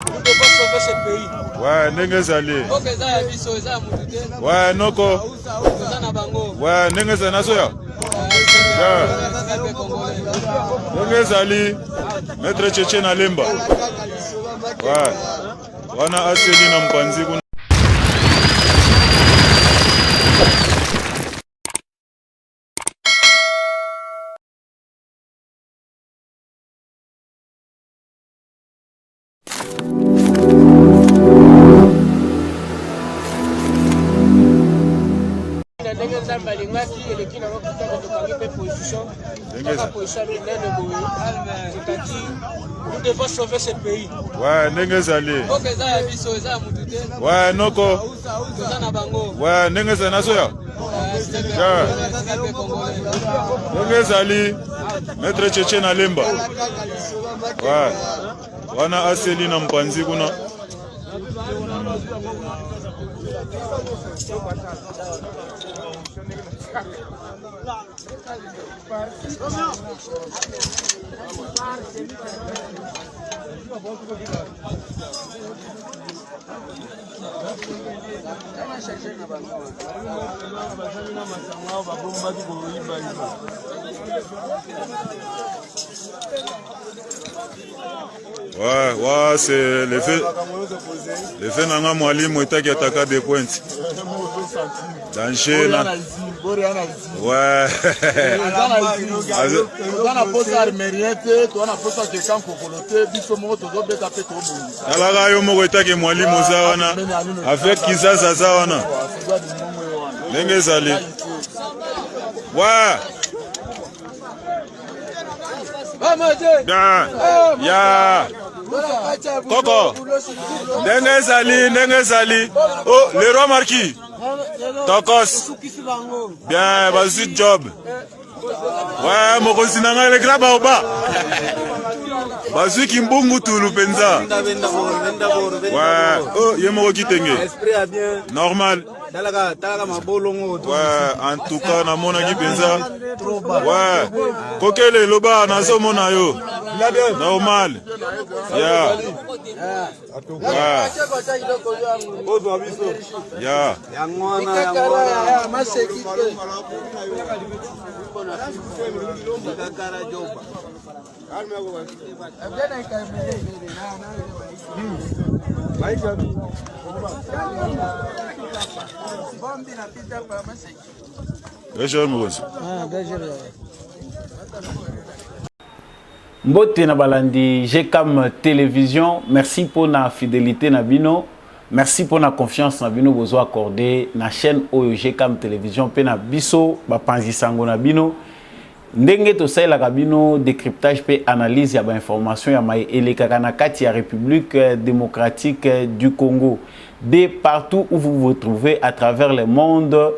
Nous devons sauver ce pays. Ouais, Nengezali. Ouais, Noko. Ouais, Nengezali Nasoya. Nengezali. Maître Tchétché na Lemba. Ouais. Wana aseli na mpanzi kuna. Nous devons sauver ce pays. Ouais, Nengezali. Ouais, Noko. Ouais, Nengezali Nasoya. Nengezali. Maître Tchétché na Lemba. Ouais. Wana aseli na mpanzi kuna. Ouais, c'est l'effet nanga mwalimu itaki ataka des points. Danger là. Ouais. Alaga yo moko itaki mwalimu zawana. Avec kisasa zawana. Nengezali. Ouais. Ya. Koko. Nengezali. Oh, le roi marquis. Tokos. Bien, vas-y job. Ouais, mon cousin n'a le grab au bas. Vas-y kimbungu tulu penza. Ouais, oh, y'a mon kitenge. Normal. Ouais, en tout cas, na mona ki penza. Ouais, kokele loba na so mona yo. Normal. Yeah. Ouais. Yeah. Mbote na balandi GCAM télévision, merci pour la fidélité na bino, merci pour la confiance na bino bozo accordé na chaîne Oyo GCAM télévision pe na biso ba panzi sango na bino ndenge to saila ka bino décryptage pe analyse ya ba information ya mai elekaka na kati ya République démocratique du Congo de partout où vous vous trouvez à travers le monde.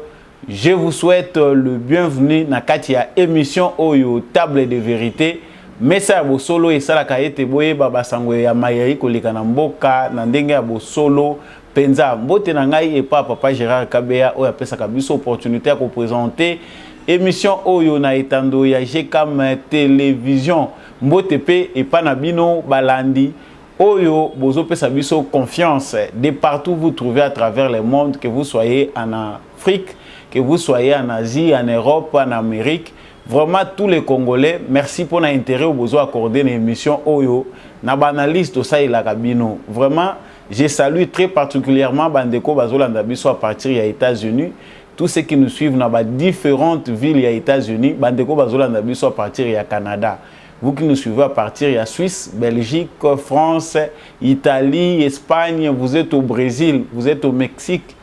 Je vous souhaite le bienvenu na kati ya émission Oyo table de vérité. Mesa ya bosolo esalaka ete boye baba sango ya mayai koleka na mboka na ndenge ya bosolo penza mbote na ngai et papa Gérard Kabea oyo apesaka biso opportunité ya ko présenter émission Oyo na etando ya GCAM télévision mbote pe epa na bino balandi Oyo bozo pesa biso confiance de partout vous trouvez à travers le monde, que vous soyez en Afrique, que vous soyez en Asie, en Europe, en Amérique. Vraiment tous les Congolais, merci pour l'intérêt au besoin accordé dans l'émission Oyo. Na banaliste au ça il a cabino. Vraiment, je salue très particulièrement Bandeko Bazolanda Biso à partir des États-Unis. Tous ceux qui nous suivent dans différentes villes des États-Unis, Bandeko Bazolanda Biso à partir du Canada. Vous qui nous suivez à partir de la Suisse, Belgique, France, Italie, Espagne, vous êtes au Brésil, vous êtes au Mexique.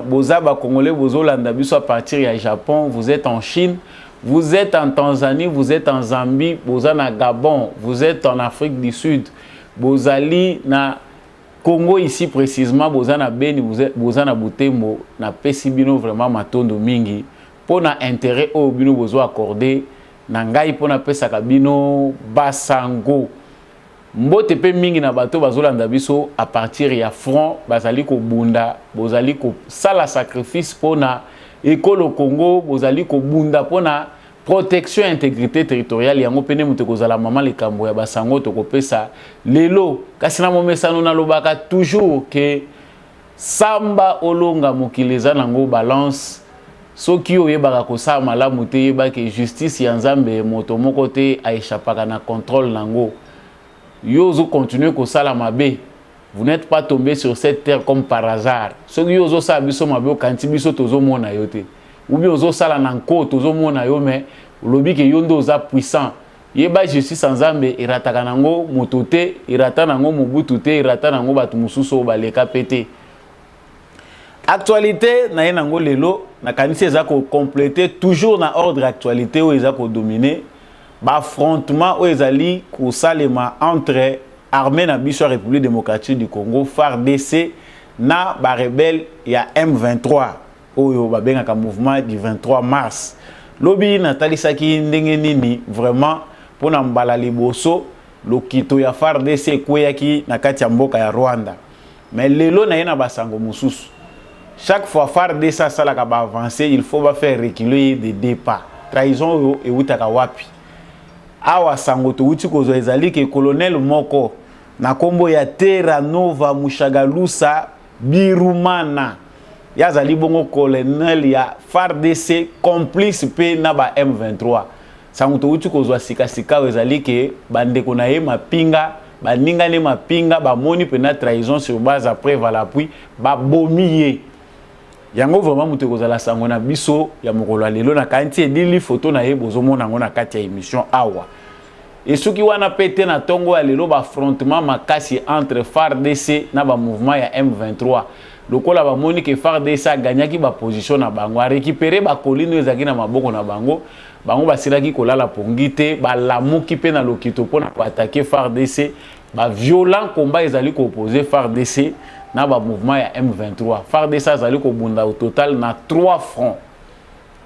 Bozaba Congolais, Bozolanda Biso à partir du Japon, vous êtes en Chine. Vous êtes en Tanzanie, vous êtes en Zambie, vous êtes en Gabon, vous êtes en Afrique du Sud, vous allez na Congo ici précisément, vous êtes en Beni, vous êtes en Butembo, na Pesibino vraiment matondo mingi. Pour na intérêt au bino vous accordé, na ngai pour na pesa kabino basango. Mbote pe mingi na bato bazolanda biso à partir ya front, bazali ko bunda, bozali ko sala sacrifice pour na école au Congo, bozali ko bunda pour na protection intégrité territoriale yango pene mutu kozala mama likambo ya basango tokopesa lelo kasi na momesano na lobaka toujours que samba olonga mokileza nango balance soki oyebaka kosala malamu te yeba ke justice ya nzambe moto moko te aéchappaka na contrôle nango yo ozo continuer kosala mabe. Vous n'êtes pas tombé sur cette terre comme par hasard. Soki yo ozo sala biso mabe okanti biso tozo mona yo te. Ou bien ozo sala nanko tozo mona yo mais lobi ke yo ndo oza puissant. Yeba justice nzambe irataka nango moto te, irata nango mobutu te, irata nango batu mususu baleka pete. Actualité na yenango lelo na kanisi eza ko compléter toujours na ordre actualité ou eza ko dominer ba affrontement ou ezali ko salema entre armée na biso République démocratique du Congo FARDC na ba rebelle ya M23 oyo ba bengaka mouvement du 23 mars. Lobi Nathalie Saki ndenge nini vraiment pona mbala liboso lokito ya FARDC kweyaki na kati ya mboka ya Rwanda. Mais lelo na yena basango mususu. Chaque fois FARDC salaka ba avancer, il faut ba faire reculer des départs. Trahison yo e utaka wapi. Awa sango to uti kozo ezali ke colonel moko na kombo ya Terra Nova Mushagalusa Birumana. Yazali bongo colonel ya FARDC complice pe na ba M23. Sango to uti kozo sika sika ezali ke bandeko na ye mapinga baninga ne mapinga ba moni pe na trahison sur base après valapui ba bomiye. Yango vraiment mutu kozala sango na biso ya mokolo lelo na kanti edili photo na ye bozomona ngo na kati ya émission awa. Et soki wana pete na tongo ya lelo ba affrontement makasi entre FARDC na ba mouvement ya M23. Lokola ba moni ke FARDC a gagnaki ba position na bango a récupérer ba colline ezaki na maboko na bango. Bango basilaki kolala pongite ba lamuki pe na lokito pona ko attaquer FARDC. Ba violent combat ezali ko opposer FARDC na ba mouvement ya M23. FARDC ezali ko bunda au total na 3 fronts.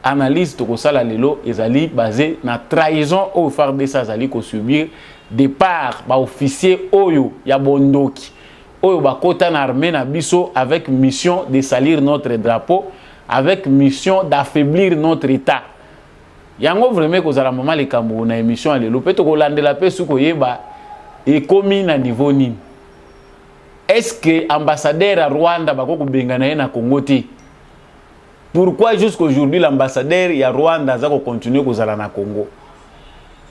Analyse to kosala lelo ezali basé na trahison au FARDC ezali ko subir départ ba officier oyo ya bondoki. Oyo ba kota na armée na biso avec mission de salir notre drapeau, avec mission d'affaiblir notre état. Yango vraiment kozala mama likambo na émission lelo pe to kolandela pe suko yeba et komi na niveau nini. Est-ce que ambassadeur à Rwanda bako kubengana na Congo ti? Pourquoi jusqu'aujourd'hui l'ambassadeur ya Rwanda za ko continuer kozala na Congo?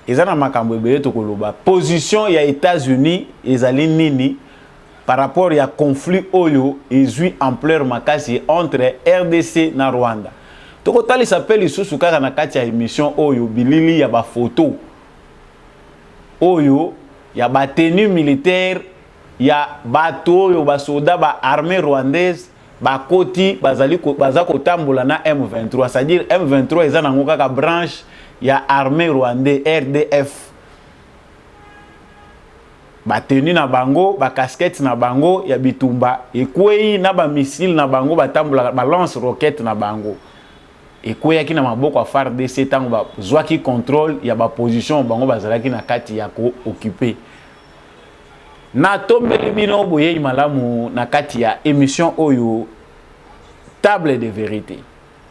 Ezana makambo ebele to koloba. Position ya États-Unis ezali nini par rapport ya conflit oyo ezui ampleur makasi entre RDC na Rwanda. Toko tali s'appelle isusu kaka na kati ya émission oyo bilili ya ba photo oyo ya ba tenue militaire ya bato oyo ba soldat ba armée rwandaise ba koti baza kotambola na M23, c'est-à-dire M23 eza nango kaka branche ya armée rwandaise RDF. Ba tenue na bango, ba casquette na bango ya bitumba ekwei na ba missile na bango batambola ba lance roquette na bango. Ekwei yaki na maboko ya FARDC tango ba zwaki contrôle ya ba position bango bazalaki na kati ya ko occuper. Na tombeli bino boye malamu na kati ya émission oyo table de vérité.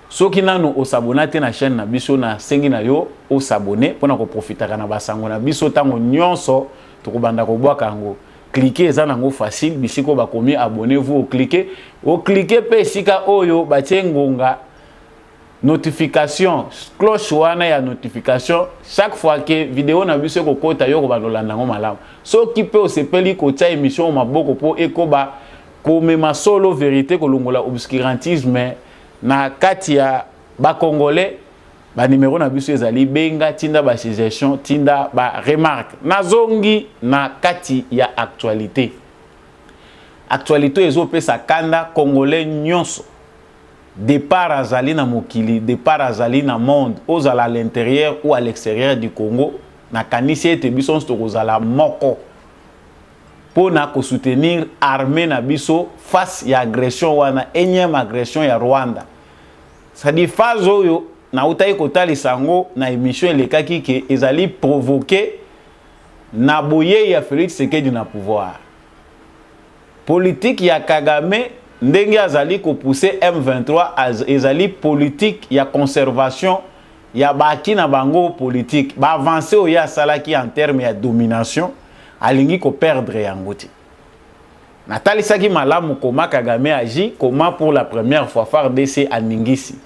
Soki nanu osabonate na chaîne na biso na sengi na yo osabone pona ko profitaka na basango na biso tango nyonso tokobanda ko bwaka ngo. Cliquez eza nango facile bisiko bakomi abonnez-vous au cliquer pe sika oyo batie ngonga notification cloche wana ya notification chaque fois que vidéo na biso ko kota yo ko balolanda ngo malamu. So ki pe osepeli ko tia émission maboko po ekoba ko mema solo vérité ko longola obscurantisme na kati ya ba congolais ba numéro na biso ezali benga tinda ba suggestion tinda ba remarque nazongi na kati ya actualité ezo pesa kanda congolais nyonso départ azali na mokili, départ azali na monde, ozala à l'intérieur ou à l'extérieur du Congo, na kanisi ete biso tokozala moko pona ko soutenir armée na biso face ya agression wana énième agression ya Rwanda. Ça dit phase oyo na utayi kotali sango na émission elekaki ke ezali provoquer na boye ya Félix Tshisekedi na pouvoir. Politique ya Kagame ndenge azali ko pousser M23 ezali politique ya conservation ya baki na bango politique ba avancer au ya salaki en termes de domination alingi ko perdre yango te. Natali saki malamu koma Kagame agi comment pour la première fois FARDC aningisi.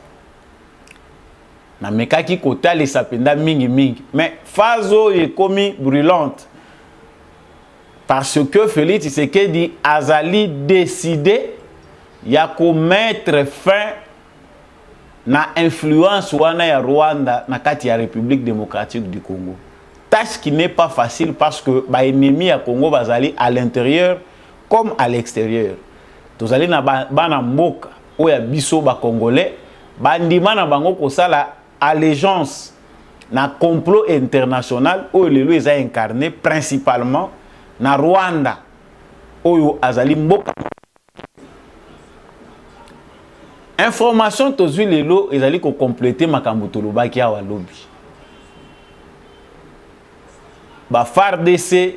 Na mekaki kotali sapenda mingi mingi mais fazo est commis brûlante parce que Félix Tshisekedi azali décidé ya ko mettre fin na influence wana ya Rwanda na kati ya République démocratique du Congo. Tâche qui n'est pas facile parce que ba ennemi ya Congo bazali à l'intérieur comme à l'extérieur. Tozali na bana mboka oya biso ba congolais bandima na bango kosala allégeance na complot international oyo lelo eza incarné principalement na Rwanda oyo azali mboka. Information tozwi lelo ezali ko compléter makambo tolobaki awa lobi. Ba FARDC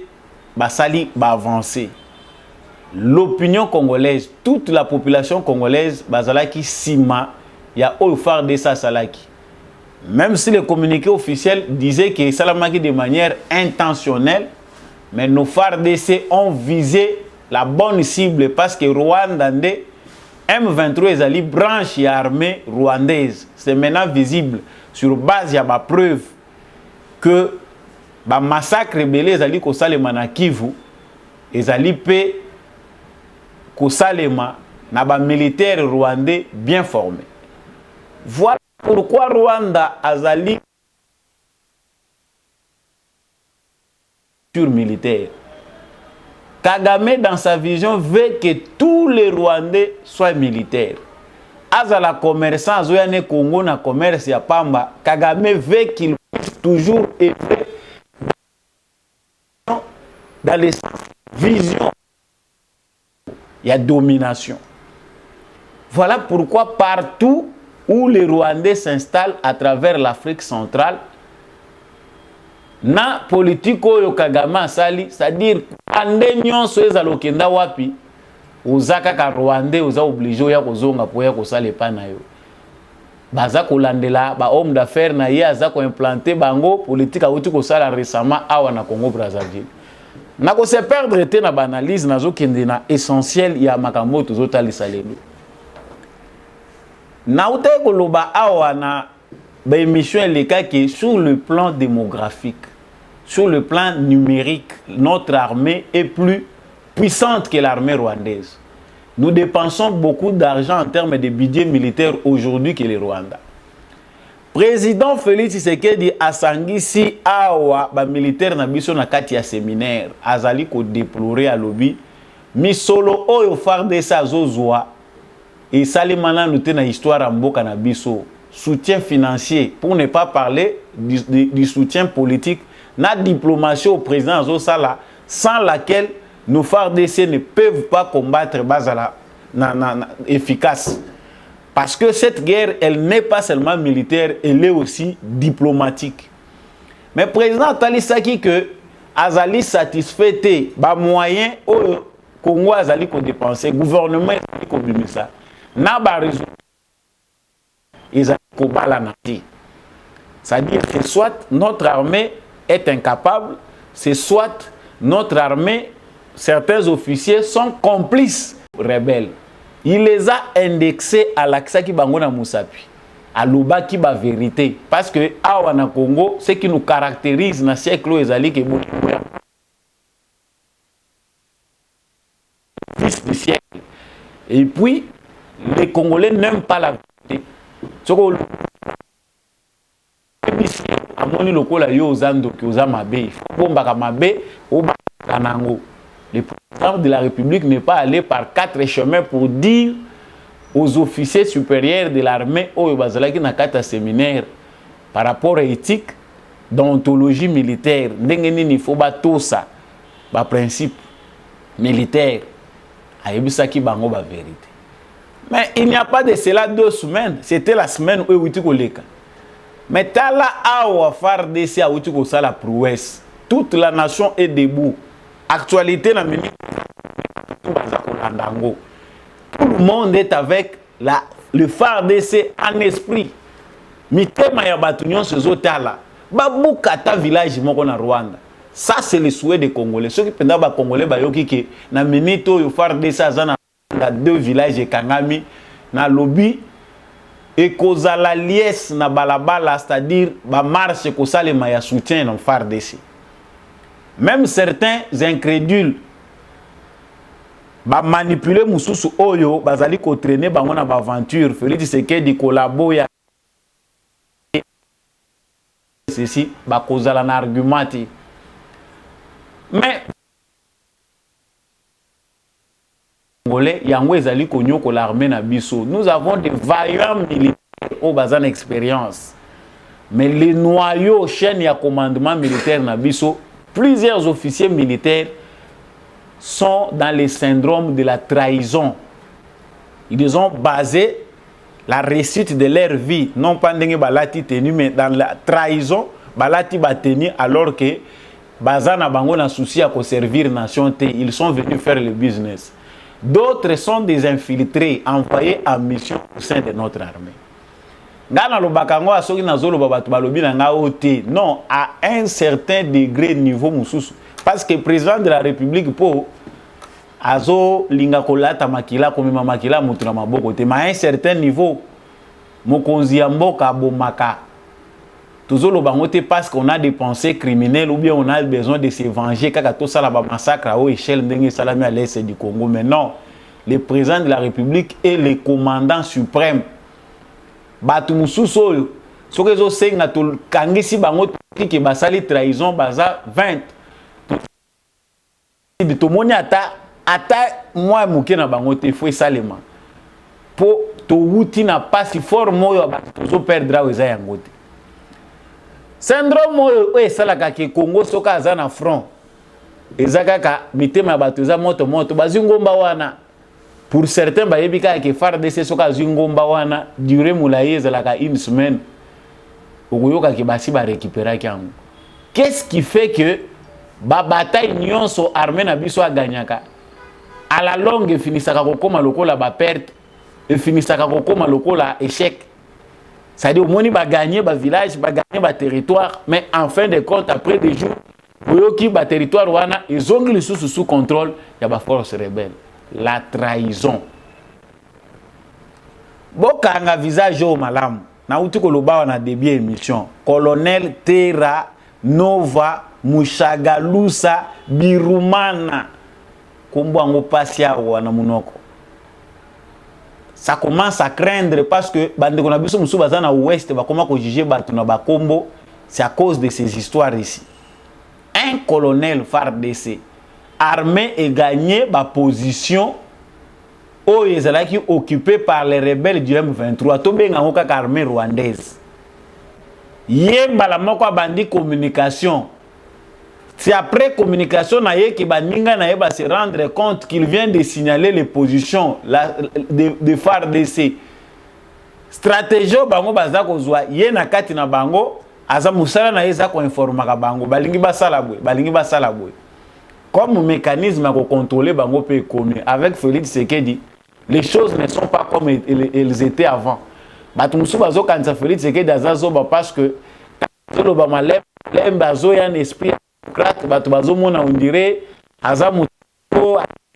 basali ba avancer. L'opinion congolaise, toute la population congolaise bazalaki sima ya oyo FARDC salaki. Même si le communiqué officiel disait que salamaki de manière intentionnelle, mais nos FARDC ont visé la bonne cible parce que Rwanda M23 ezali branche ya armée rwandaise. C'est maintenant visible sur base ya ba preuve que ba massacre belé ezali ko salema na Kivu ezali pe ko salema na ba militaires rwandais bien formés. Voilà pourquoi Rwanda azali sur militaire. Kagame dans sa vision veut que tous les Rwandais soient militaires. Azala commerçant azoyane Congo na commerce ya pamba, Kagame veut qu'il puisse toujours être dans les visions. Il y a domination. Voilà pourquoi partout où les Rwandais s'installent à travers l'Afrique centrale, na politique oyo Kagame asali, c'est-à-dire ande nyonso ezalokenda wapi ozaka ka Rwandais oza obligé ya kozonga po ya kosala epa na yo. Baza kolandela ba homme d'affaires na ye aza ko implanter bango politique awuti kosala récemment awa na Congo Brazzaville. Na ko se perdre te na banalise nazo kende na essentiel ya makambo tozotalisa lelo. Na uta koloba awa na ba émission eleka ki sur le plan démographique, sur le plan numérique, notre armée est plus puissante que l'armée rwandaise. Nous dépensons beaucoup d'argent en termes de budget militaire aujourd'hui que le Rwanda. Président Félix Tshisekedi asangisi awa ba militaire na biso na kati ya séminaire azali ko déplorer à lobby misolo oyo FARDC azozwa et salimana nous na histoire mboka na biso soutien financier pour ne pas parler du soutien politique na diplomatie au président Azosala sans laquelle nos FARDC ne peuvent pas combattre bazala efficace. Parce que cette guerre, elle n'est pas seulement militaire, elle est aussi diplomatique. Mais le président Talisaki que Azali satisfait ba moyen au Congo Azali ko dépenser, gouvernement Azali ko bimisa. Na ba réseau Azali ko balanati. C'est-à-dire que soit notre armée est incapable, c'est soit notre armée, certains officiers sont complices rebelles. Il les a indexés à l'Aksaki Bangona Moussapi, à l'Oubaki ba vérité. Parce que awa na Congo, ce qui nous caractérise dans le siècle ezali que fils du siècle. Et puis, les Congolais n'aiment pas la vérité. Amoni lokola yo ozando ki ozamabe, bomba kamabe oba kanango. Le président de la République n'est pas allé par 4 chemins pour dire aux officiers supérieurs de l'armée au bazalaki na kata séminaire par rapport à éthique, d'ontologie militaire, ndengeni ni faut ba tosa ba principe militaire ayebisaki bango ba vérité. Mais il n'y a pas de cela 2 semaines, c'était la semaine où wuti koleka. Mais tala awa FARDC a wuti ko sala prouesse. Toute la nation est debout. Actualité na minute tout le monde est avec le FARDC en esprit. mitema ya bato nyonso ezotala babuka ta village moko na Rwanda. Ça c'est le souhait des Congolais. Ceux qui pendant ba Congolais ba yoki ke na minute oyo FARDC aza na 2 villages ekangami na lobby ekozala liesse na balabala, c'est-à-dire ba marche kosalema ya soutien na FARDC. Même certains incrédules ba manipuler mususu oyo bazali ko traîner bango na ba aventure Félix Tshisekedi collabo ya ceci ba kozala na argumenti. Mais Congolais yango ezali konyoko l'armée na biso. Nous avons des vaillants militaires au bazan expérience. Mais les noyaux chaîne ya commandement militaire na biso, plusieurs officiers militaires sont dans le syndrome de la trahison. Ils ont basé la réussite de leur vie, non pas dans balati tenu, mais dans la trahison, balati bateni alors que bazana bango na souci à servir nation te, ils sont venus faire le business. D'autres sont des infiltrés envoyés en mission au sein de notre armée. Ngana lo bakango asoki na zolo babatu balobi na nga ote, non, à un certain degré niveau mususu. Parce que le président de la République pour azo linga kolata makila komema makila mutu na maboko te, mais à un certain niveau mokonzi ya mboka bomaka toujours le bangote parce qu'on a des pensées criminelles ou bien on a besoin de se venger kaka to sala ba massacre à haute échelle ndenge salami à l'est du Congo. Mais non, le président de la République est le commandant suprême. Batu mususu oyo soki zo senga to kangisi bango ki basali trahison baza 20 bitomoni ata moi muke na bango te fo salema po to wuti na pasi forme oyo batu zo perdra weza yango te. Syndrome oyo esalaka ke Congo soka aza na front ezakaka mitema bato eza moto bazi ngomba wana. Pour certains bayebika ke FARDC soka azi ngomba wana durée moulaye ezalaka une semaine okoyoka ke basi ba récupérer yango. Qu'est-ce qui fait que ba bataille nyonso armée na biso aganyaka à la longue finisaka kokoma lokola ba perte et finisaka kokoma lokola échec? C'est-à-dire au moins ba gagner ba village, ba gagner ba territoire, mais en fin de compte après des jours oyoki ba territoire wana ezongi sous contrôle ya ba force rebelle. La trahison. Bokanga visage au malamu na uti koloba na début émission colonel Terra Nova Mushagalusa Birumana kombo ango pasi awa na munoko. Ça commence à craindre parce que bande kona biso musu baza na ouest ba koma ko juger batu na ba kombo, c'est à cause de ces histoires ici. Un colonel FARDC armé et gagné ma position où ils étaient occupés par les rebelles du M23. Tout bien en cas armée rwandaise. Yemba la moko bandi communication. C'est après communication naie que baninga naie va se rendre compte qu'il vient de signaler les positions de FARDC. Stratégie bango baza kozwa ye na kati na bango aza musala na yeza ko informa bango balingi basala boy. Comme mécanisme à contrôler bango pe commis avec Félix Tshisekedi, les choses ne sont pas comme elles étaient avant. Batumusu bazo kanza Félix Tshisekedi azazo parce que le bamalem bazo ya un esprit démocrate batu bazo mona on dirait azamu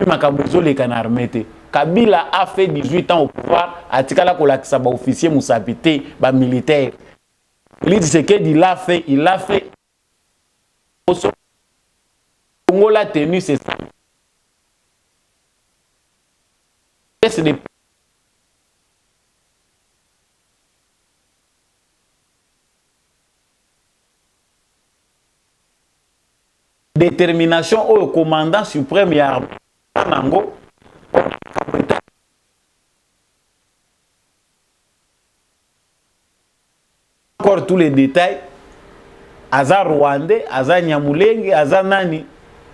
makambozo le kanarmete. Kabila a fait 18 ans au pouvoir, atikala kolakisa ba officier musapité ba militaire. Félix Tshisekedi il a fait Congo la tenue, c'est ça. C'est des détermination au commandant suprême et armée. Encore tous les détails. Aza Rwandais, Aza Nyamulenge, Aza Nani.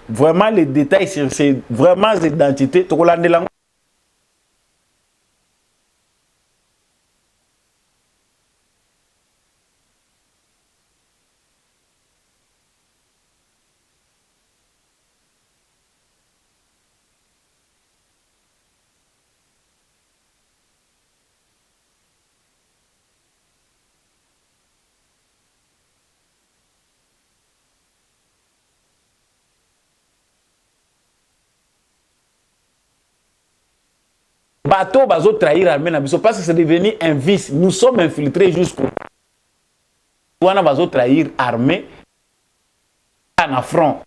Vraiment les détails, c'est vraiment l'identité. bateau bazo trahir l'armée na biso parce que c'est devenu un vice. Nous sommes infiltrés jusqu'au wana bazo trahir armée na front.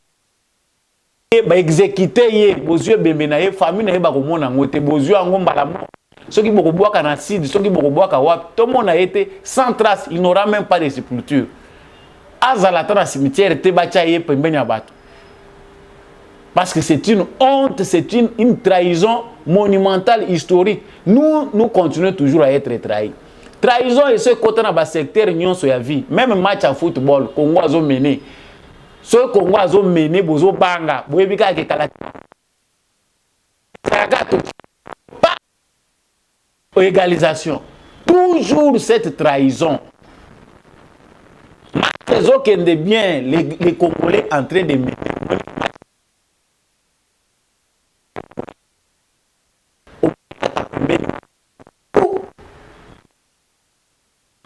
Et ba exécuter ye bozue bembe na ye famille na ye ba komona ngote bozue ngo mbala mo. Ceux qui boko boaka na sud, ceux qui boko boaka wap, tout le monde a été sans trace, il n'aura même pas de sépulture. Azalata na cimetière te bacha ye pembeni abato. Parce que c'est une honte, c'est une trahison monumentale, historique. Nous continuons toujours à être trahis. Trahison et ce côté dans le secteur union sur la vie. Même match à football, Congo a mené. Ce Congo a mené, bozo banga, boyebika ke kala. Pas égalisation. Toujours cette trahison. Les autres qui aiment bien, les Congolais en train de mener.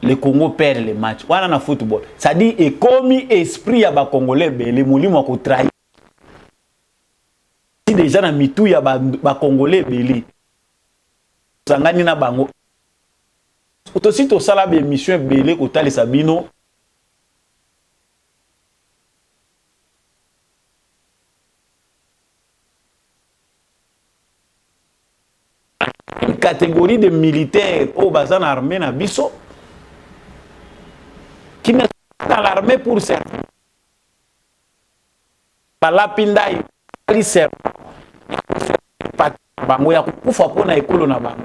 Le Congo perd les matchs. Voilà dans le football. Ça dit, et comme esprit à Congolais, les moulins ont trahi. Si déjà dans mitou ya ba Congolais belé. Sangani na bango. Aussi to sala be mission belé ko tali sabino. Une catégorie de militaires au bazan armé na biso qui n'est pas dans l'armée pour servir. Par la pindaï, il sert. Bango ya kufa pona ekolo na bango.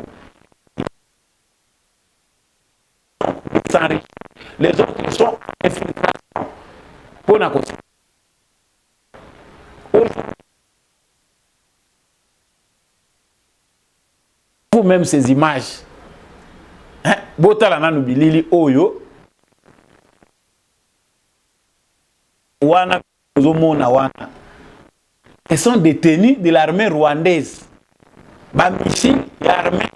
Les autres sont infiltration. Pona ko. Vous-même ces images. Hein? Botala na nubilili oyo. Wana zomona wana. Ils sont détenus de l'armée rwandaise. Ba missile l'armée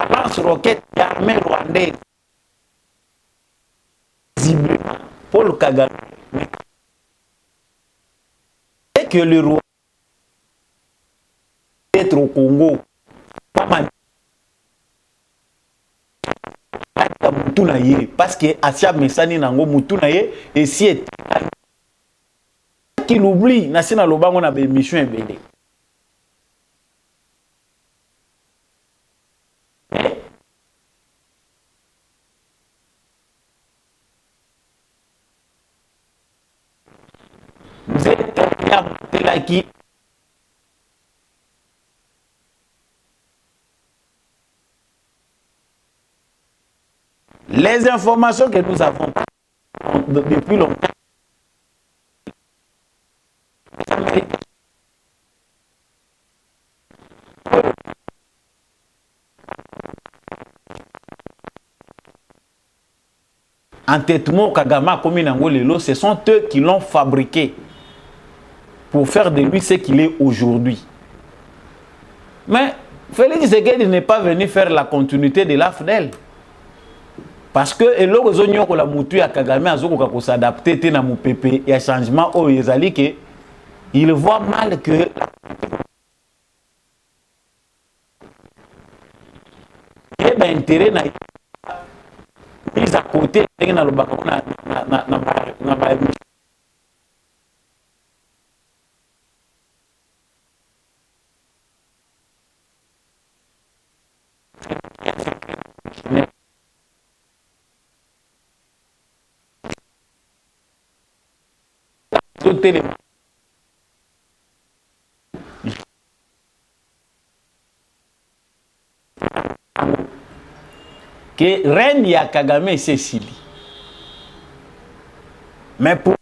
lance-roquette l'armée rwandaise. Paul Kagame. Et que le roi être au Congo. Pas mal. Parce que Asia Mesani nango mutunaye et si est qu'il oublie national lobango na be mission ebele. Vous êtes là qui les informations que nous avons depuis longtemps. Entêtement Kagama comme Nangolelo, ce sont eux qui l'ont fabriqué pour faire de lui ce qu'il est aujourd'hui. Mais Félix Tshisekedi n'est pas venu faire la continuité de l'AFDEL. Parce que eloko zonyo ko la mutu ya Kagame azoko ka s'adapter te na mupepe ya changement o ezali que il voit mal que et ben intérêt na mise à côté na lo bako na que reine ya Kagame Cécilie. Mais pour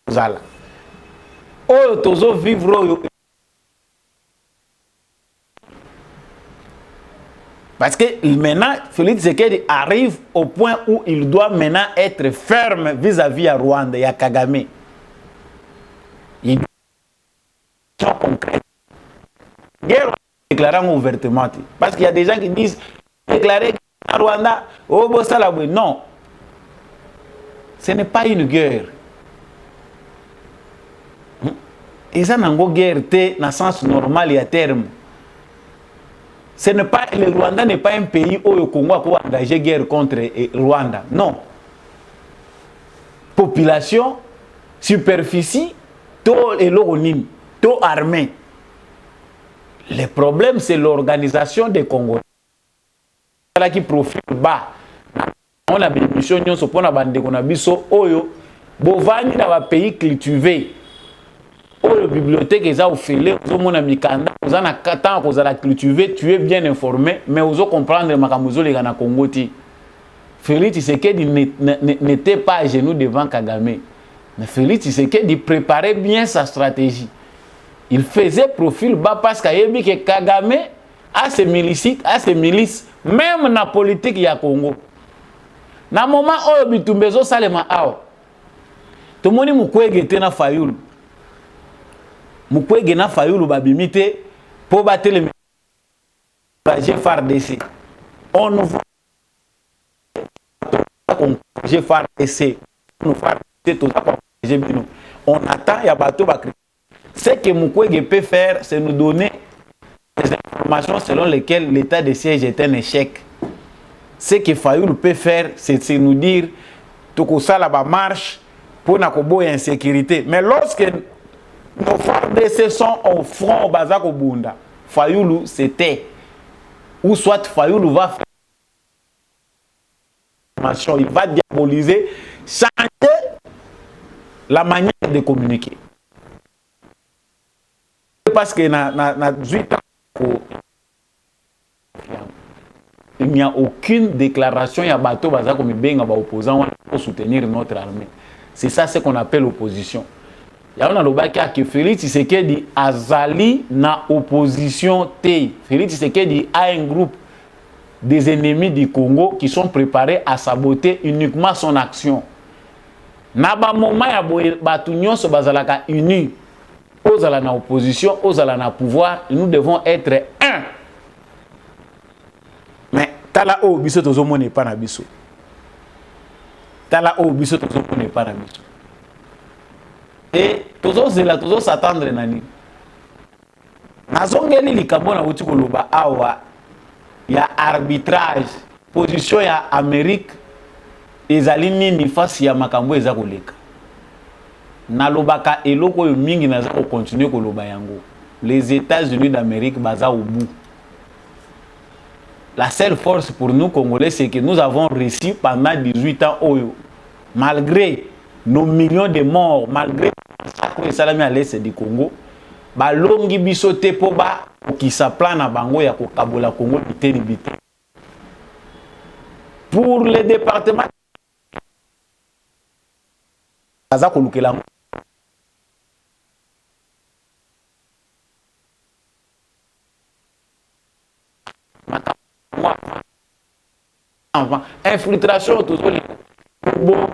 Zala, oh tozo vivre parce que maintenant Félix Tshisekedi arrive au point où il doit maintenant être ferme vis-à-vis à Rwanda et à Kagame. Il doit concret. Guerre déclarant ouvertement. Parce qu'il y a des gens qui disent déclarer à Rwanda, oh Bossalabwe. Non. Ce n'est pas une guerre. Et ça n'a pas guerre dans le sens normal et à terme. Ce n'est pas, le Rwanda n'est pas un pays où le Congo a engagé guerre contre le Rwanda. Non. Population, superficie, taux et l'oronyme, taux armé. Le problème, c'est l'organisation des Congolais. Qui profite bas. On a des missions, on a des missions, bovani dans un pays cultivé. La bibliothèque est au filet, vous avez mikanda, vous avez temps vous avez cultivé, tu es bien informé, mais vous allez comprendre que Makamuzo les Ghana Congo. Félix Tshisekedi n'était pas à genoux devant Kagame. Mais Félix Tshisekedi préparait bien sa stratégie. Il faisait profil bas parce qu'il y a que Kagame a ses milices, même dans la politique du Congo. Dans le moment où il y a besoin de Salema, tout le monde est na Fayoulou. Mukwege na Fayoulou babimite pour battre les FARDC. On nous voit FARDC. On attend, il y a bateau. Ce que Mukwege peut faire, c'est nous donner des informations selon lesquelles l'état de siège est un échec. Ce que Fayoulou peut faire, c'est nous dire que ça là marche pour une insécurité. Mais lorsque nos FARDC sont au front au Bazak au Bunda, Fayoulou c'était. Ou soit Fayoulou va faire il va diaboliser, changer la manière de communiquer. Parce que il n'y a aucune déclaration, il y a bateau Bazak comme bien opposant pour soutenir notre armée. C'est ça ce qu'on appelle l'opposition. Il y a un lobaka que Félix Tshisekedi azali na opposition T. Félix Tshisekedi a un groupe des ennemis du Congo qui sont préparés à saboter uniquement son action. Na ba moment ya batunyon so bazalaka unis. Aux ala na opposition, aux ala na pouvoir, nous devons être un. Mais tala o biso tozomo n'est pas na biso. Tala o biso tozomo n'est pas na biso. Et toujours s'attendre nani. Nazongeli likambo na wuti koloba awa ya arbitrage position ya Amérique ezali nini face ya makambo eza koleka. Nalobaka eloko yo mingi naza ko continuer koloba yango. Les États-Unis d'Amérique baza au bout. La seule force pour nous Congolais c'est que nous avons réussi pendant 18 ans malgré nos millions de morts, malgré que salami à l'est du Congo, balongi biso te po ba qui s'aplan na bango ya ko kabola Congo biteni bité. Pour les départements aza ko lukela infiltration toujours bon.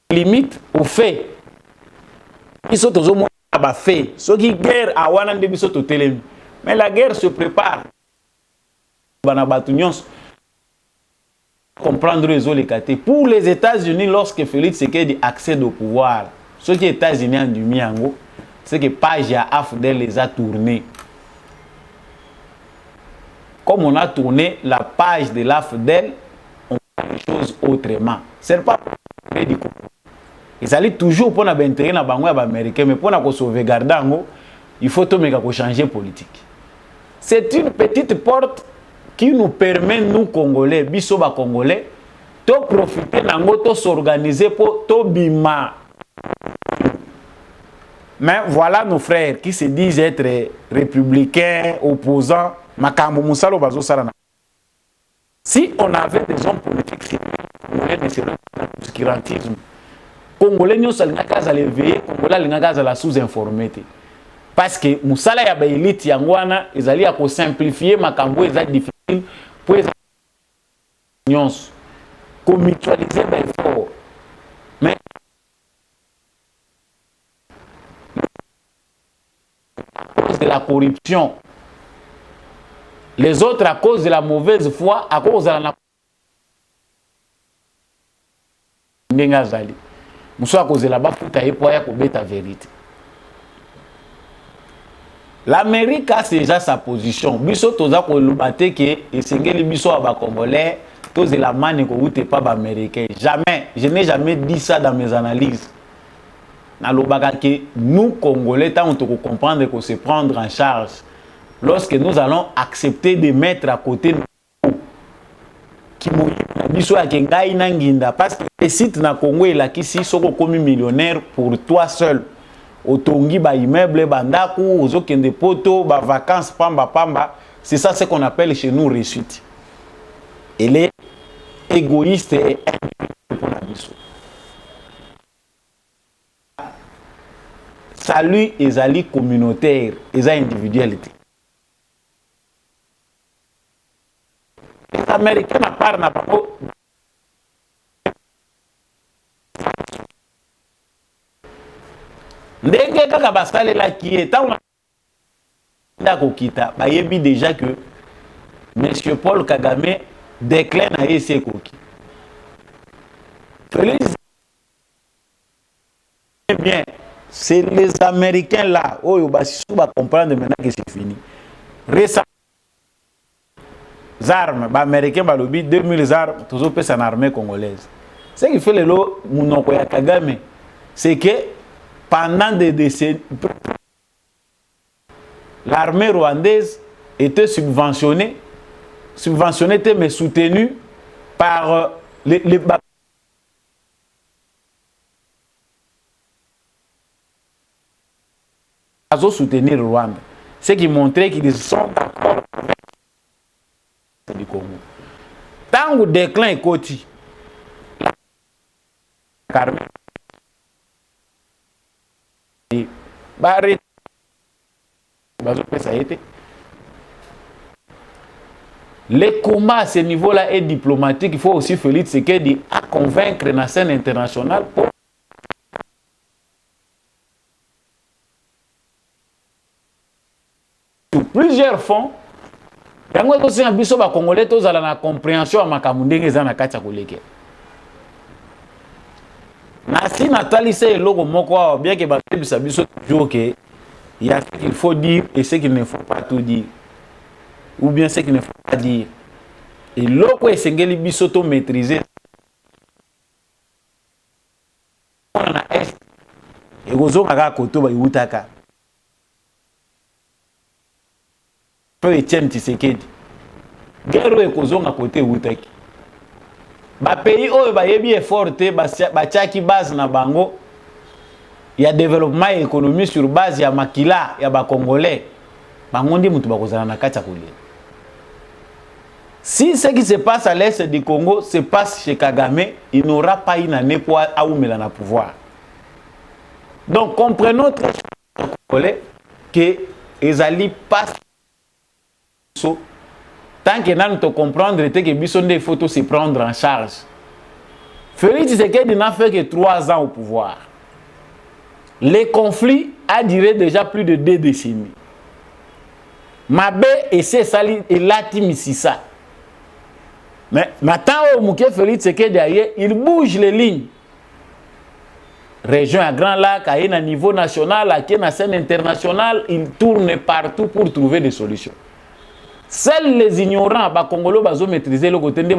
Limite au fait. Ils sont toujours moins à fait. Ce qui guerre à Wanande biso telemi. Mais la guerre se prépare. Comprendre les olekate. Pour les États-Unis, lorsque Félix Tshisekedi accède au pouvoir, ce qui est États-Unis en du Miango, c'est que page à AFDEL les a tournés. Comme on a tourné la page de l'AFDEL, on fait les choses autrement. Ce n'est pas du coup. Ils allaient toujours pour l'intérêt dans les Américains, mais pour la sauvegarder, il faut tout changer politique. C'est une petite porte qui nous permet, nous Congolais, Bissoba Congolais, de profiter de s'organiser pour tout bima. Mais voilà nos frères qui se disent être républicains, opposants. Si on avait des hommes politiques, Congolais serait l'obscurantisme. Congolais nous sommes à l'éveiller, Congolais nous sommes à la sous-informés. Parce que Moussala ya ba élite yangwana ezali ya ko simplifier makambo eza difficile pour les unions ko mutualiser ben fort. Mais à cause de la corruption. Les autres à cause de la mauvaise foi, à cause de la à cause de la vérité. L'Amérique a déjà sa position. Biso toza ko lubate ke esengeli biso aba congolais, toze la mane ko ute pas ba américain. Jamais, je n'ai jamais dit ça dans mes analyses. Na lobaka ke nous congolais tant on comprendre qu'on se prendre en charge lorsque nous allons accepter de mettre à côté qui biso ya kengai na nginda parce que les sites na Congo et la kisi soko komi millionnaire pour toi seul. Otongi ba immeuble bandaku ozokende poto ba vacances pamba, c'est ça ce qu'on appelle chez nous réussite. Elle est égoïste et pour la biso. Salut ezali communautaire, eza individualité. Les Américains na part na bango ndenge kaka basalela ki etant ndako kita bayebi déjà que monsieur Paul Kagame déclin na ese koki. Félix bien, c'est les Américains là oyo basisu ba comprendre maintenant que c'est fini. Récemment armes, les Américains ba lobi 2000 armes toujours pesa en armée congolaise. Ce qui fait le lot munoko ya Kagame, c'est que pendant des décennies, l'armée rwandaise était subventionnée mais soutenue par les soutenir Rwanda. Ce qui montrait qu'ils sont d'accord avec du Congo. Tant que le déclin est côté, le combat à ce niveau-là est diplomatique. Il faut aussi Félix Tshisekedi à convaincre la scène internationale pour sur plusieurs fonds. Yango aussi un biso ba congolais tous à la compréhension à makamundenge za na katia koleke. Nasi Nathalie c'est logo moko bien que ba bisa biso toujours que il y a ce qu'il faut dire et ce qu'il ne faut pas tout dire. Ou bien ce qu'il ne faut pas dire. Et logo esengeli biso to maîtriser. On a est et gozo kaka koto ba yutaka. Etienne Tshisekedi guerre ekozonga côté utaki ba pays oyo bayebi effort te batiaki base na bango ya développement économique sur base ya makila ya ba congolais bango ndi mutu bakozana na kati ya kolia. Si ce qui se passe à l'est du Congo se passe chez Kagame, il n'aura pas une année pour aoumela na pouvoir. Donc comprenons très bien congolais que ezali passe tant que nous te comprendre que Bissonde faut se prendre en charge. Félix Tshisekedi n'a fait que 3 ans au pouvoir. Le conflit a duré déjà plus de 2 décennies. Mabe et c'est sali et latimisisa. Mais maintenant au Mouké Félix Tshisekedi ailleurs, il bouge les lignes. Région à Grand Lac, à un niveau national, à une scène internationale, il tourne partout pour trouver des solutions. Seuls les ignorants, les Congolais, ils maîtriser le côté de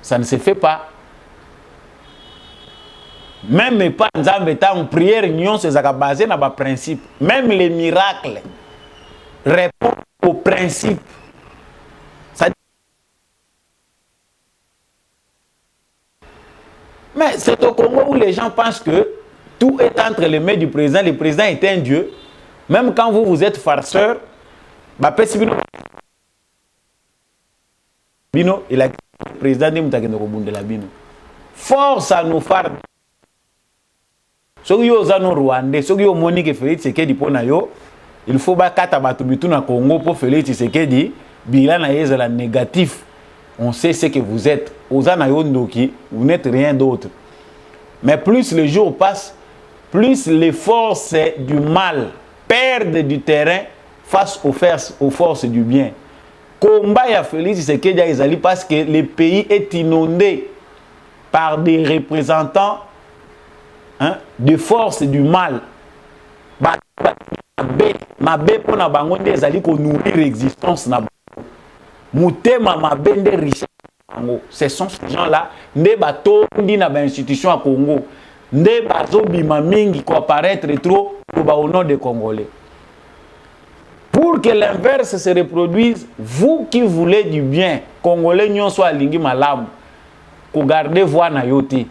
ça ne se fait pas. Même pas en prière, union, c'est basé sur le principe. Même les miracles répondent au principe. Mais c'est au Congo où les gens pensent que tout est entre les mains du président. Le président est un dieu. Même quand vous êtes farceur, Bino, il a le président de la Bino. Force à nous faire. Ce qui est Rwandais, ce qui est Monique Félix Tshisekedi pour nayo, il faut pas qu'à na Congo pour Félix Tshisekedi, bilan na négatif. On sait ce que vous êtes. Ozana Yondoki, vous n'êtes rien d'autre. Mais plus les jours passent, plus les forces du mal perdent du terrain face aux forces du bien. Combat ya Félix Tshisekedi ezali parce que le pays est inondé par des représentants de forces du mal. Mabe pona bango nde ezali ko nourrir l'existence na mutema mabe nde richesse. Ce sont ces gens-là nde batondi na ba institution à Congo. Nde bazobima mingi ko apparaître trop au nom des Congolais. Pour que l'inverse se reproduise, vous qui voulez du bien, Congolais nyon soit lingi malamu, ko garder voix na yote.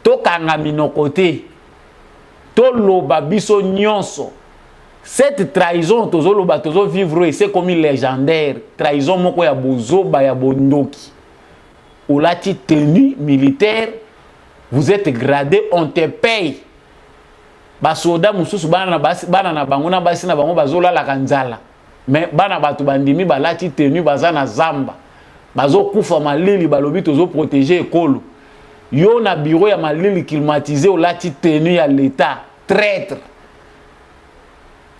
To kanga minokote. To loba biso nyonso. Cette trahison tozo loba tozo vivre et c'est comme une légendaire. Trahison moko ya bozoba ya bondoki. Olati tenue militaire, vous êtes gradé, on te paye. Basoda mususu bana na bango na basi na bango bazola la kanzala. Mais bana batu bandimi balati tenue bazana zamba. Bazo kufa malili balobi tozo protéger ekolo. Yo na bureau ya malili climatisé olati tenue ya l'état, traître.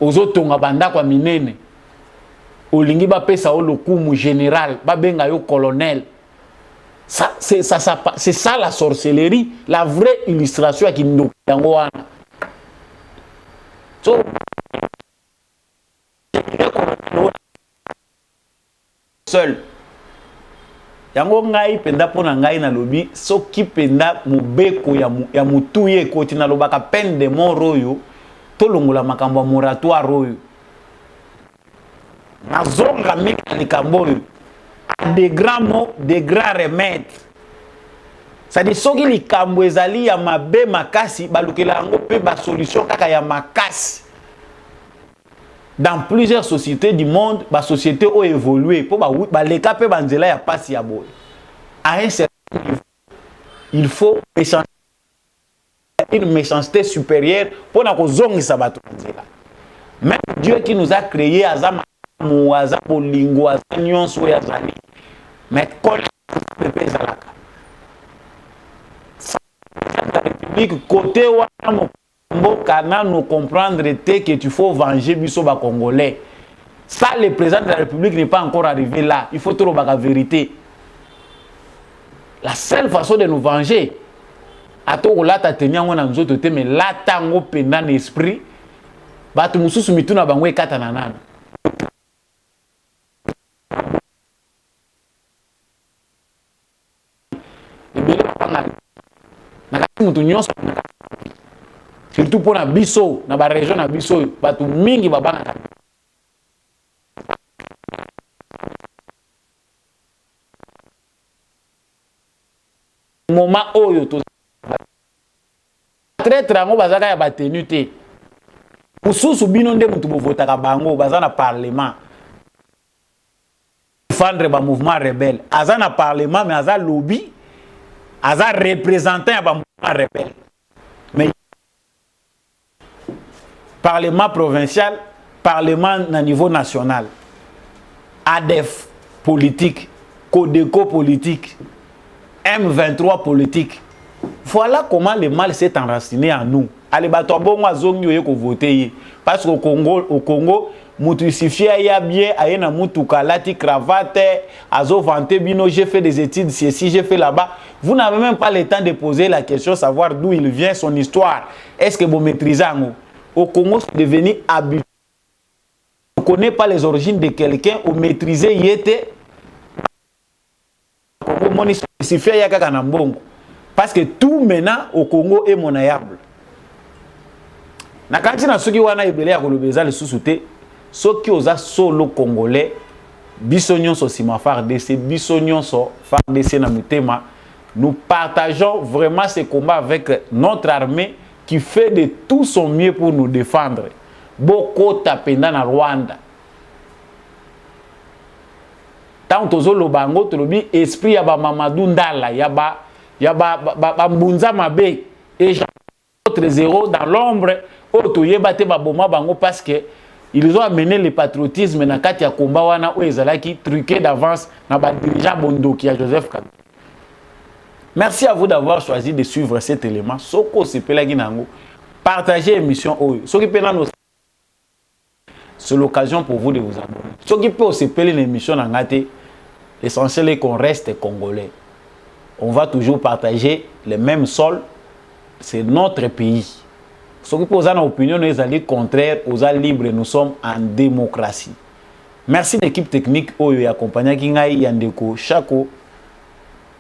Ozo tonga banda kwa minene. Olingi ba pesa o lokumu général, ba benga yo colonel. C'est ça la sorcellerie, la vraie illustration à Kindoki yango wana. So seul yango ngai penda pona ngai na lobi soki penda mobeko ya mutuye koti na lobaka peine de mort royo to longola makambo moratoire royo nazonga mika likambo des grands mots, des grands remèdes. Ça dit soki likambo ezali ya mabe makasi balukela yango pe ba solution kaka ya makasi. Dans plusieurs sociétés du monde, ba sociétés ont évolué pour ba leka pe banzela ya pasi ya boy. À un certain niveau, il faut une méchanceté supérieure pour na kozongisa bato banzela. Même Dieu qui nous a créé azama muaza bolingo azanyon so ya zali. Mais kol pepe zalaka. La République côté wana mboka na nous comprendre que tu faut venger biso ba Congolais. Ça le président de la République n'est pas encore arrivé là. Il faut trop la vérité. La seule façon de nous venger ato la ta tenir ngona nzoto te mais la tango penda n'esprit batu mususu mituna bango ekata na nana. Surtout pour la biso, na ba région na biso, batu mingi babanga. Moment oyo to traître ngo bazaka ya batenu te. Mususu bino nde mutu bovotaka bango bazana parlement. Défendre ba mouvement rebelle. Azana parlement mais aza lobby. Aza représentant ya ba mouvement rebelle. Mais parlement provincial, parlement na niveau national. ADEF politique, Codeco politique, M23 politique. Voilà comment le mal s'est enraciné en nous. Allez, bato bongo azongi oye ko voter parce qu'au Congo, mutu sifia ya bien ayena mutu kalati cravate, azo vanté bino j'ai fait des études ici, j'ai fait là-bas. Vous n'avez même pas le temps de poser la question savoir d'où il vient, son histoire. Est-ce que vous maîtrisez au Congo c'est devenu habitué. On ne connaît pas les origines de quelqu'un ou maîtriser yete. Parce que tout maintenant au Congo est monnayable. Nakanti na soki wana ebele ya kolobeza le sous-souté, soki oza solo congolais, biso nyonso sima FARDC, biso nyonso FARDC na mutema, nous partageons vraiment ce combat avec notre armée qui fait de tout son mieux pour nous défendre. Boko tapenda na Rwanda. Tant tozo lobango tolobi esprit ya ba Mamadou Ndala ya ba mbunza mabe et autres zéro dans l'ombre otoye bate ba boma bango parce que ils ont amené le patriotisme na kati ya combat wana o ezalaki truqué d'avance na ba dirigeant bondoki ya Joseph Kabila. Merci à vous d'avoir choisi de suivre cet élément. Soko sepelaki nango. Partagez l'émission Oyo. C'est l'occasion pour vous de vous abonner. Ce qui peut se payer l'émission en gâté, l'essentiel est qu'on reste congolais. On va toujours partager les mêmes sols. C'est notre pays. Ce qui peut avoir une opinion, nous allons contraire aux libres. Nous sommes en démocratie. Merci l'équipe technique Oyo et accompagnant Kingai Yandeko Chako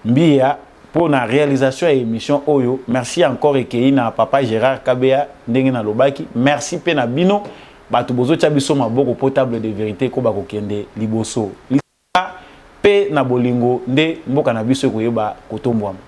Mbia pour la réalisation de l'émission Oyo. Merci encore à Papa Gérard Kabea Ndengena Lobaki. Merci Pena Bino. Batu bozo chabiso maboko potable de vérité ko bakokende liboso. Lisa pe na bolingo nde mboka na biso koyeba kotombwama.